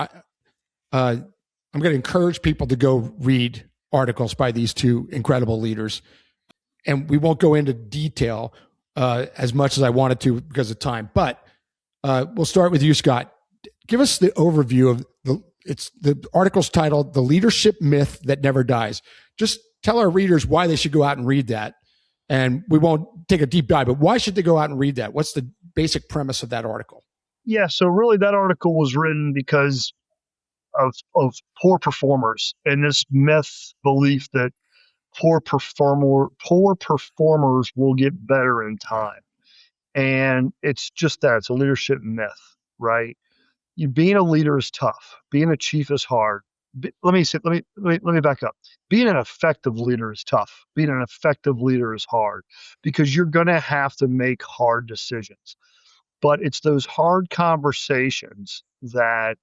I'm going to encourage people to go read articles by these 2 incredible leaders. And we won't go into detail as much as I wanted to because of time. But we'll start with you, Scott. Give us the overview of the article's titled "The Leadership Myth That Never Dies." Just tell our readers why they should go out and read that. And we won't take a deep dive, but why should they go out and read that? What's the basic premise of that article? Yeah, so really that article was written because of poor performers and this myth belief that poor performers will get better in time. And it's just that. It's a leadership myth, right? Being a leader is tough. Being a chief is hard. Let me back up. Being an effective leader is tough. Being an effective leader is hard because you're going to have to make hard decisions. But it's those hard conversations that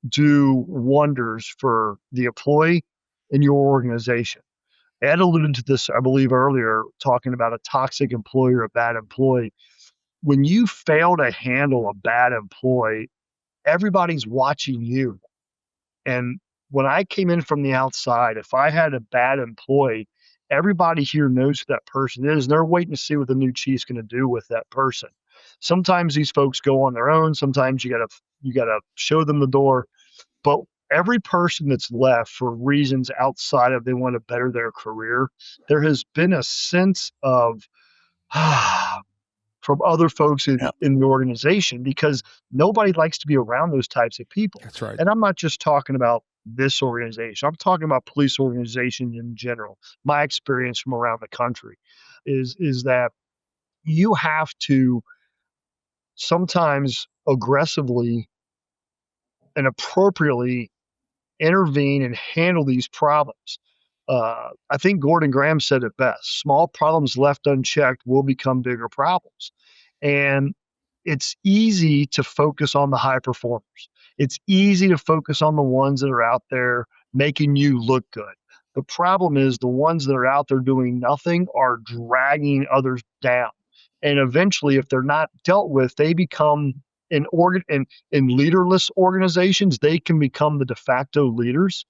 do wonders for the employee and your organization. Ed alluded to this, I believe, earlier, talking about a toxic employee or a bad employee. When you fail to handle a bad employee, everybody's watching you. And when I came in from the outside, if I had a bad employee, everybody here knows who that person is. And they're waiting to see what the new chief's going to do with that person. Sometimes these folks go on their own. Sometimes you gotta show them the door. But every person that's left for reasons outside of they want to better their career, there has been a sense of from other folks in the organization because nobody likes to be around those types of people. That's right. And I'm not just talking about this organization. I'm talking about police organizations in general. My experience from around the country is that you have to sometimes aggressively and appropriately intervene and handle these problems. I think Gordon Graham said it best. Small problems left unchecked will become bigger problems. And it's easy to focus on the high performers. It's easy to focus on the ones that are out there making you look good. The problem is the ones that are out there doing nothing are dragging others down. And eventually, if they're not dealt with, they become in leaderless organizations, they can become the de facto leaders.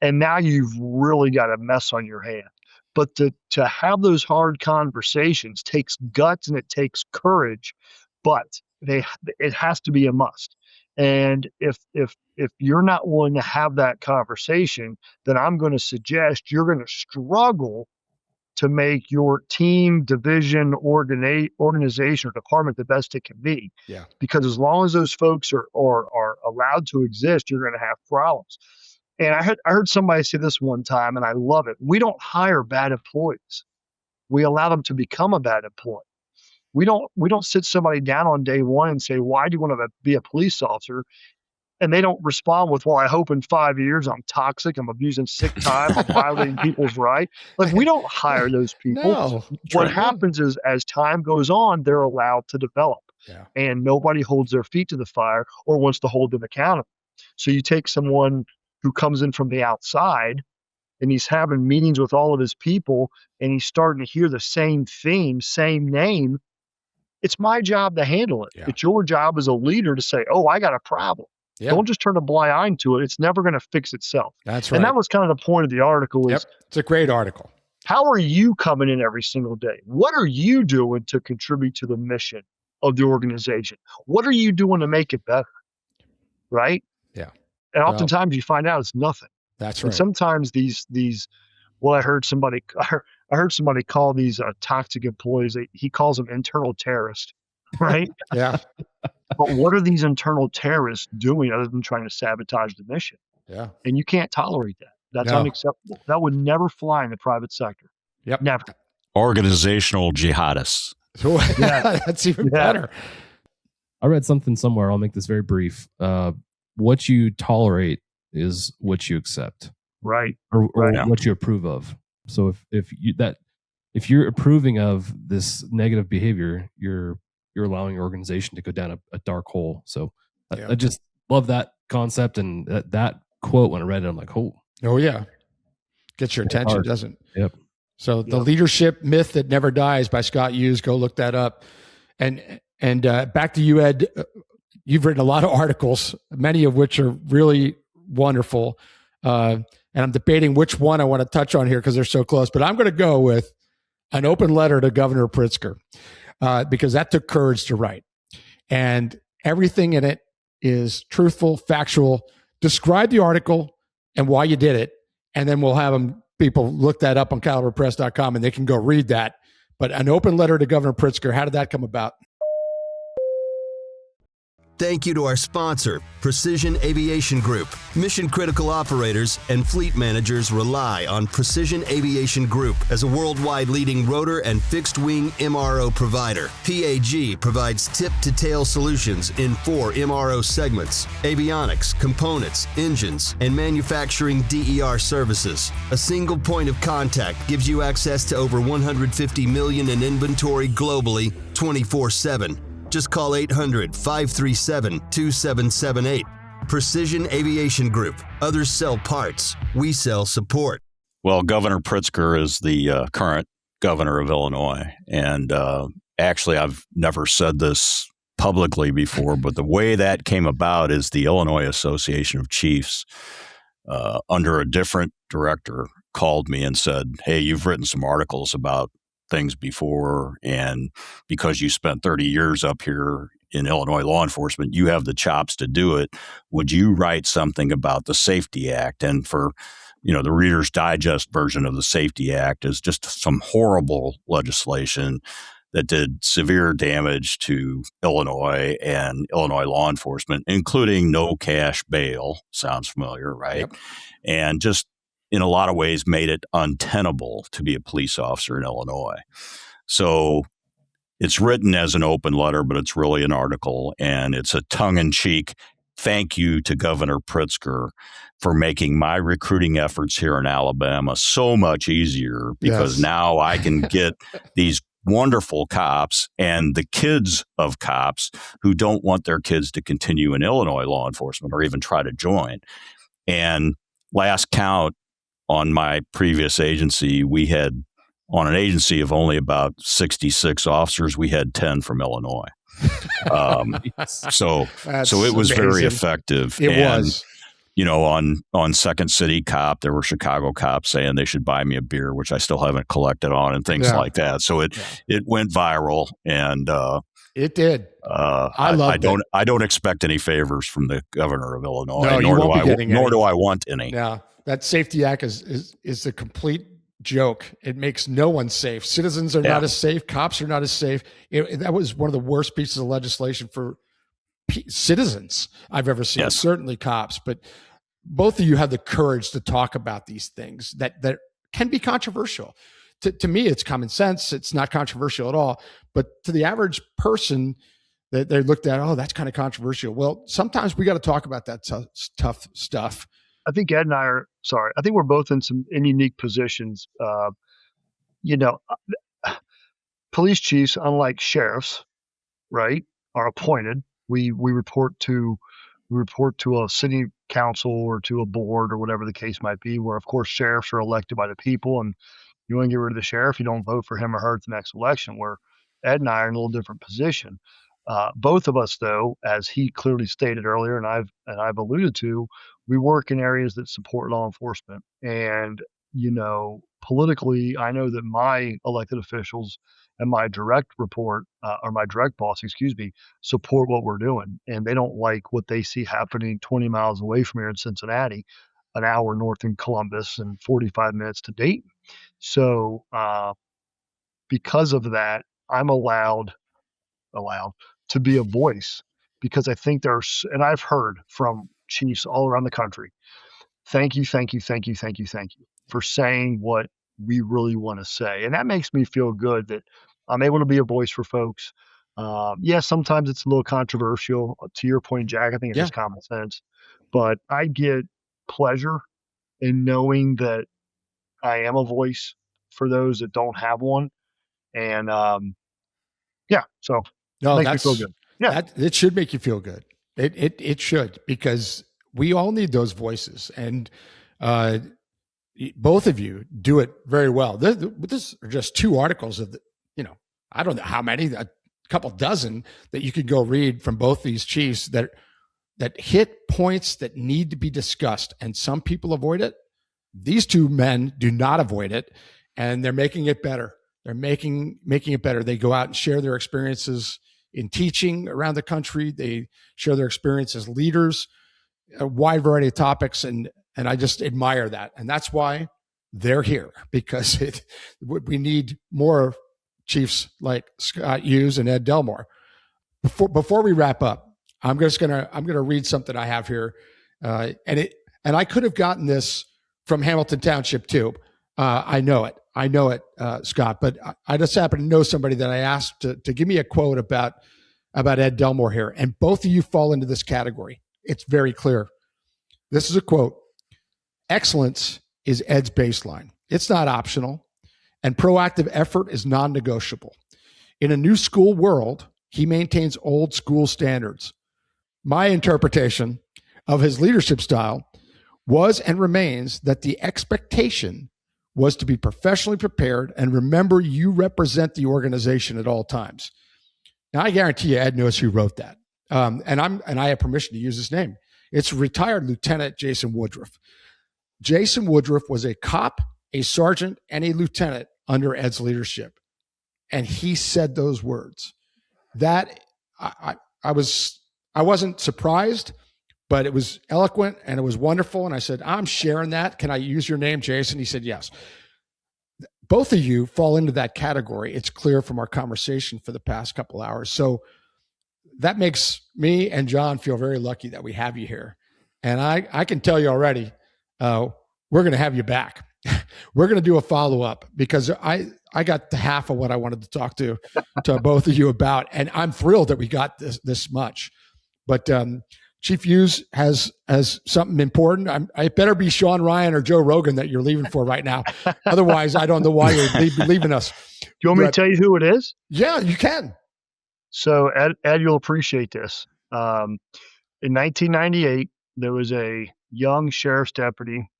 And now you've really got a mess on your hand. But to have those hard conversations takes guts and it takes courage, but it has to be a must. And if you're not willing to have that conversation, then I'm going to suggest you're going to struggle to make your team, division, organization, or department the best it can be. Yeah. Because as long as those folks are allowed to exist, you're going to have problems. And I heard somebody say this one time, and I love it. We don't hire bad employees. We allow them to become a bad employee. We don't sit somebody down on day one and say, why do you want to be a police officer? And they don't respond with, well, I hope in 5 years I'm toxic, I'm abusing sick time, I'm violating people's rights. Like, we don't hire those people. No, what happens is as time goes on, they're allowed to develop. Yeah. And nobody holds their feet to the fire or wants to hold them accountable. So you take someone who comes in from the outside and he's having meetings with all of his people and he's starting to hear the same theme, same name. It's my job to handle it. Yeah. It's your job as a leader to say, oh, I got a problem. Yeah. Don't just turn a blind eye to it. It's never going to fix itself. That's right. And that was kind of the point of the article. Yep. Is It's a great article. how are you coming in every single day? What are you doing to contribute to the mission of the organization? What are you doing to make it better? Right? Yeah. And oftentimes you find out it's nothing. That's And right. sometimes these well, I heard somebody call these toxic employees. He calls them internal terrorists, right? Yeah. But what are these internal terrorists doing other than trying to sabotage the mission? Yeah. And you can't tolerate that. That's No. unacceptable. That would never fly in the private sector. Yep. Never. Organizational jihadists. So that's even better. I read something somewhere. I'll make this very brief. What you tolerate is what you accept, Right. or Right. what you approve of. So if you're approving of this negative behavior, you're allowing your organization to go down a dark hole. So Yeah. I just love that concept, and that quote when I read it, I'm like, oh yeah. Gets your attention, hard. doesn't it? Yep. So the leadership myth that never dies by Scott Hughes. Go look that up. And back to you, Ed. You've written a lot of articles, many of which are really wonderful. And I'm debating which one I want to touch on here because they're so close. But I'm going to go with an open letter to Governor Pritzker because that took courage to write. And everything in it is truthful, factual. Describe the article and why you did it. And then we'll have people look that up on caliberpress.com and they can go read that. But an open letter to Governor Pritzker, how did that come about? Thank you to our sponsor, Precision Aviation Group. Mission-critical operators and fleet managers rely on Precision Aviation Group as a worldwide leading rotor and fixed-wing MRO provider. PAG provides tip-to-tail solutions in 4 MRO segments: avionics, components, engines, and manufacturing DER services. A single point of contact gives you access to over 150 million in inventory globally, 24/7. Just call 800-537-2778. Precision Aviation Group. Others sell parts. We sell support. Well, Governor Pritzker is the current governor of Illinois. And actually, I've never said this publicly before, but the way that came about is the Illinois Association of Chiefs, under a different director, called me and said, hey, you've written some articles about things before, and because you spent 30 years up here in Illinois law enforcement, you have the chops to do it. Would you write something about the Safety Act? And for, the Reader's Digest version of the Safety Act is just some horrible legislation that did severe damage to Illinois and Illinois law enforcement, including no cash bail. Sounds familiar, right? Yep. And just in a lot of ways made it untenable to be a police officer in Illinois. So it's written as an open letter, but it's really an article, and it's a tongue-in-cheek thank you to Governor Pritzker for making my recruiting efforts here in Alabama so much easier, because now I can get these wonderful cops and the kids of cops who don't want their kids to continue in Illinois law enforcement or even try to join. And last count on my previous agency, we had, on an agency of only about 66 officers, we had 10 from Illinois. So it was amazing. very effective. It was. You know, on Second City Cop, there were Chicago cops saying they should buy me a beer, which I still haven't collected on, and things like that. So it went viral, and it did. I loved it. I don't expect any favors from the governor of Illinois, No, nor do I want any. Yeah, that Safety Act is a complete joke. It makes no one safe. Citizens are not as safe. Cops are not as safe. That was one of the worst pieces of legislation for citizens I've ever seen. Yes. Certainly cops, but both of you have the courage to talk about these things that can be controversial. To me, it's common sense. It's not controversial at all. But to the average person, they looked at, oh, that's kind of controversial. Well, sometimes we got to talk about that tough stuff. I think Ed and I I think we're both in unique positions. Police chiefs, unlike sheriffs, right, are appointed. We report to a city council or to a board or whatever the case might be, where of course sheriffs are elected by the people, and you want to get rid of the sheriff, you don't vote for him or her at the next election. Where Ed and I are in a little different position. Both of us, though, as he clearly stated earlier, and I've alluded to, we work in areas that support law enforcement. And, politically, I know that my elected officials and my direct report, or my direct boss, support what we're doing. And they don't like what they see happening 20 miles away from here in Cincinnati, an hour north in Columbus, and 45 minutes to Dayton. So because of that, I'm allowed to be a voice, because I think and I've heard from chiefs all around the country, thank you for saying what we really want to say. And that makes me feel good that I'm able to be a voice for folks. Sometimes it's a little controversial. To your point, Jack, I think it's just common sense. But I get pleasure in knowing that I am a voice for those that don't have one. And so makes me feel good. Yeah, it should make you feel good. It should, because we all need those voices, and both of you do it very well. This are just two articles of I don't know how many, a couple dozen that you could go read from both these chiefs that hit points that need to be discussed, and some people avoid it. These two men do not avoid it, and they're making it better. They're making it better. They go out and share their experiences in teaching around the country. They share their experience as leaders, a wide variety of topics, and I just admire that. And that's why they're here, because we need more chiefs like Scott Hughes and Ed Delmore. Before we wrap up, I'm gonna read something I have here, and I could have gotten this from Hamilton Township too. I know it, Scott, but I just happen to know somebody that I asked to give me a quote about Ed Delmore here, and both of you fall into this category. It's very clear. This is a quote: "Excellence is Ed's baseline. It's not optional, and proactive effort is non-negotiable. In a new school world, he maintains old school standards. My interpretation of his leadership style was and remains that the expectation was to be professionally prepared and remember you represent the organization at all times." Now, I guarantee you Ed knows who wrote that. And I have permission to use his name. It's retired Lieutenant Jason Woodruff. Jason Woodruff was a cop, a sergeant, and a lieutenant under Ed's leadership. And he said those words. That I wasn't surprised, but it was eloquent and it was wonderful. And I said, I'm sharing that. Can I use your name, Jason? He said, yes. Both of you fall into that category. It's clear from our conversation for the past couple hours. So that makes me and John feel very lucky that we have you here. And I can tell you already, we're going to have you back. we're going to do a follow-up because I got the half of what I wanted to talk to both of you about, and I'm thrilled that we got this much. But Chief Hughes has something important. I better be Sean Ryan or Joe Rogan that you're leaving for right now. Otherwise, I don't know why you're leaving us. Do you want me to tell you who it is? Yeah, you can. So, Ed, you'll appreciate this. In 1998, there was a young sheriff's deputy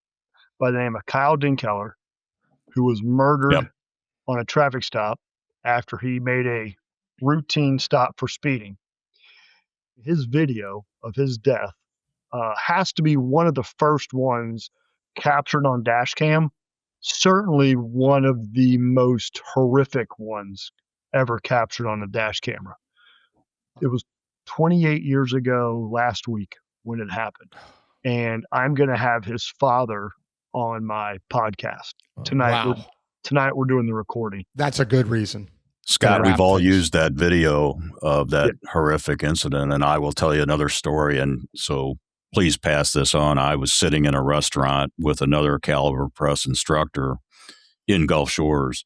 by the name of Kyle Dinkeller who was murdered on a traffic stop after he made a routine stop for speeding. His video of his death has to be one of the first ones captured on dash cam. Certainly one of the most horrific ones ever captured on a dash camera. It was 28 years ago last week when it happened. And I'm going to have his father on my podcast tonight. Wow. Tonight we're doing the recording. That's a good reason. Scott, we've all used that video of that horrific incident, and I will tell you another story, and so please pass this on. I was sitting in a restaurant with another caliber press instructor in Gulf Shores,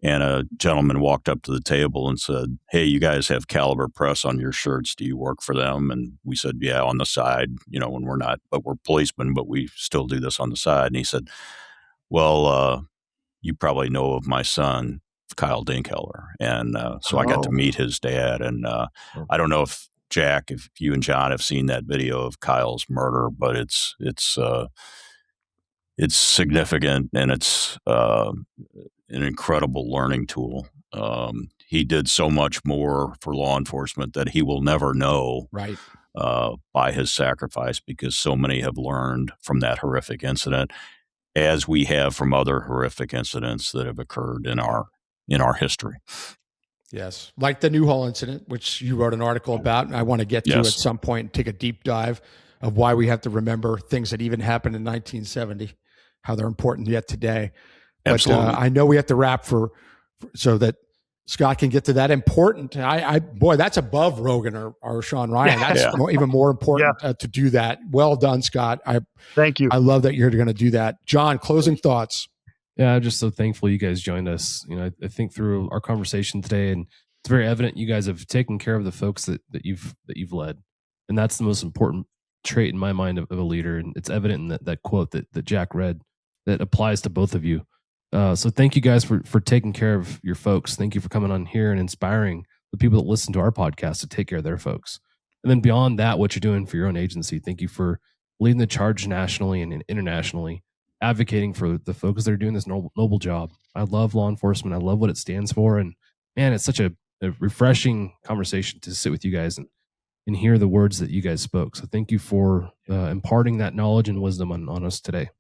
and a gentleman walked up to the table and said, "Hey, you guys have Caliber Press on your shirts. Do you work for them?" And we said, "Yeah, on the side, when we're not, but we're policemen, but we still do this on the side." And he said, "Well, you probably know of my son, Kyle Dinkeller." And so I got to meet his dad. And I don't know if Jack, if you and John have seen that video of Kyle's murder, but it's significant, and it's an incredible learning tool. He did so much more for law enforcement that he will never know by his sacrifice, because so many have learned from that horrific incident, as we have from other horrific incidents that have occurred in our history. Yes. Like the Newhall incident, which you wrote an article about, and I want to get to at some point and take a deep dive of why we have to remember things that even happened in 1970, how they're important yet today. But I know we have to wrap so that Scott can get to that important. Boy, that's above Rogan or Sean Ryan. That's even more important to do that. Well done, Scott. Thank you. I love that you're going to do that. John, closing thoughts. Yeah, I'm just so thankful you guys joined us. I think through our conversation today, and it's very evident you guys have taken care of the folks that you've led, and that's the most important trait in my mind of a leader. And it's evident in that quote that Jack read that applies to both of you. So thank you guys for taking care of your folks. Thank you for coming on here and inspiring the people that listen to our podcast to take care of their folks. And then beyond that, what you're doing for your own agency. Thank you for leading the charge nationally and internationally, advocating for the folks that are doing this noble job. I love law enforcement. I love what it stands for. And man, it's such a refreshing conversation to sit with you guys and hear the words that you guys spoke. So thank you for imparting that knowledge and wisdom on us today.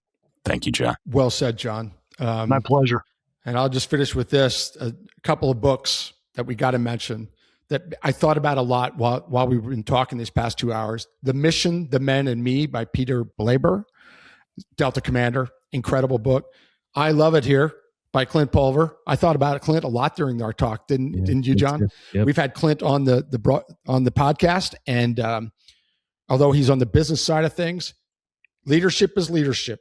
Thank you, John. Well said, John. My pleasure. And I'll just finish with this, a couple of books that we got to mention that I thought about a lot while we've been talking these past 2 hours. The Mission, The Men and Me by Peter Blaber, Delta Commander, incredible book. I Love It Here by Clint Pulver. I thought about it, Clint, a lot during our talk. Didn't you, John? Yep. We've had Clint on the podcast, and although he's on the business side of things, leadership is leadership.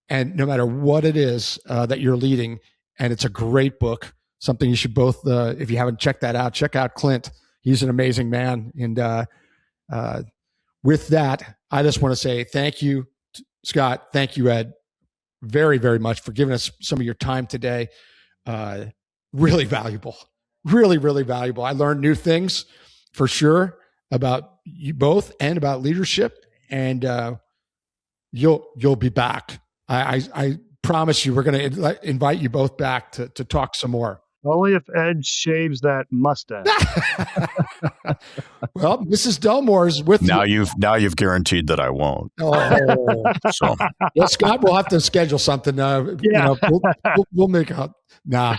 And no matter what it is that you're leading, and it's a great book, something you should both, if you haven't checked that out, check out Clint. He's an amazing man. And with that, I just want to say thank you, Scott. Thank you, Ed, very, very much for giving us some of your time today. Really valuable, really, really valuable. I learned new things for sure about you both and about leadership, and you'll be back. I promise you, we're going to invite you both back to talk some more. Only if Ed shaves that mustache. Well, Mrs. Delmore's with now you. You've guaranteed that I won't. Oh. So, well, Scott, we'll have to schedule something. We'll make out. Nah.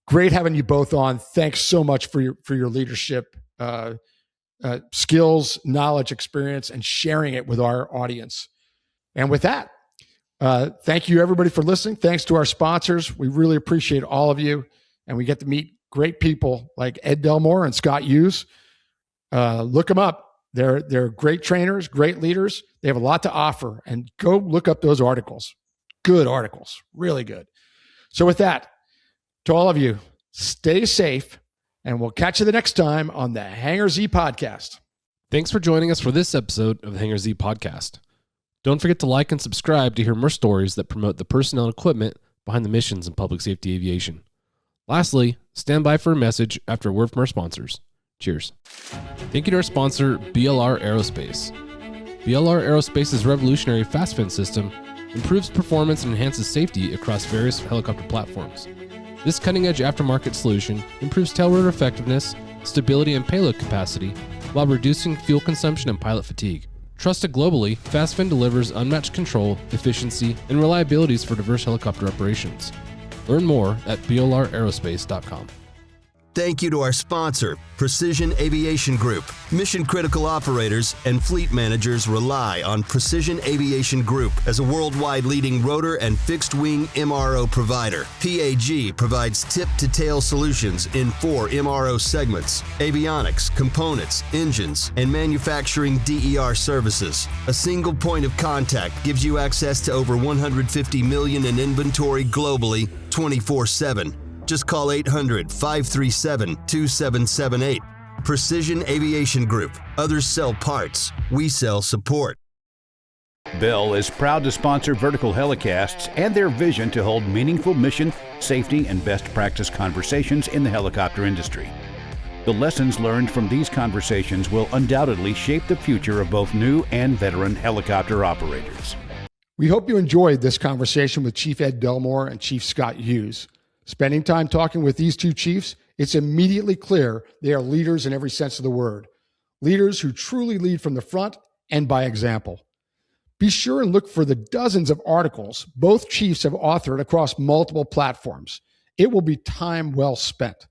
Great having you both on. Thanks so much for your leadership, skills, knowledge, experience, and sharing it with our audience. And with that, thank you, everybody, for listening. Thanks to our sponsors. We really appreciate all of you. And we get to meet great people like Ed Delmore and Scott Hughes. Look them up. They're great trainers, great leaders. They have a lot to offer. And go look up those articles. good articles, really good. So with that, to all of you, stay safe, and we'll catch you the next time on the Hangar Z Podcast. Thanks for joining us for this episode of the Hangar Z Podcast. Don't forget to like and subscribe to hear more stories that promote the personnel and equipment behind the missions in public safety aviation. Lastly, stand by for a message after a word from our sponsors. Cheers. Thank you to our sponsor, BLR Aerospace. BLR Aerospace's revolutionary fast fin system improves performance and enhances safety across various helicopter platforms. This cutting-edge aftermarket solution improves tail rotor effectiveness, stability, and payload capacity while reducing fuel consumption and pilot fatigue. Trusted globally, FastFin delivers unmatched control, efficiency, and reliabilities for diverse helicopter operations. Learn more at blraerospace.com. Thank you to our sponsor, Precision Aviation Group. Mission-critical operators and fleet managers rely on Precision Aviation Group as a worldwide leading rotor and fixed-wing MRO provider. PAG provides tip-to-tail solutions in 4 MRO segments: avionics, components, engines, and manufacturing DER services. A single point of contact gives you access to over 150 million in inventory globally, 24/7. Just call 800-537-2778. Precision Aviation Group. Others sell parts. We sell support. Bell is proud to sponsor Vertical Helicasts and their vision to hold meaningful mission, safety, and best practice conversations in the helicopter industry. The lessons learned from these conversations will undoubtedly shape the future of both new and veteran helicopter operators. We hope you enjoyed this conversation with Chief Ed Delmore and Chief Scott Hughes. Spending time talking with these two chiefs, it's immediately clear they are leaders in every sense of the word. Leaders who truly lead from the front and by example. Be sure and look for the dozens of articles both chiefs have authored across multiple platforms. It will be time well spent.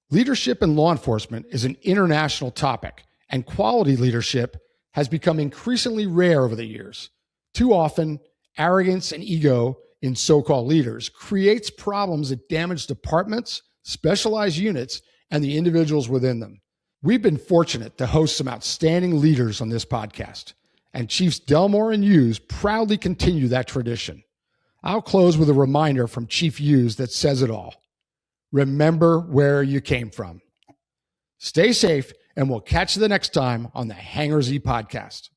Leadership in law enforcement is an international topic, and quality leadership has become increasingly rare over the years. Too often, arrogance and ego in so-called leaders creates problems that damage departments, specialized units, and the individuals within them. We've been fortunate to host some outstanding leaders on this podcast, and Chiefs Delmore and Hughes proudly continue that tradition. I'll close with a reminder from Chief Hughes that says it all. Remember where you came from. Stay safe, and we'll catch you the next time on the Hangar Z Podcast.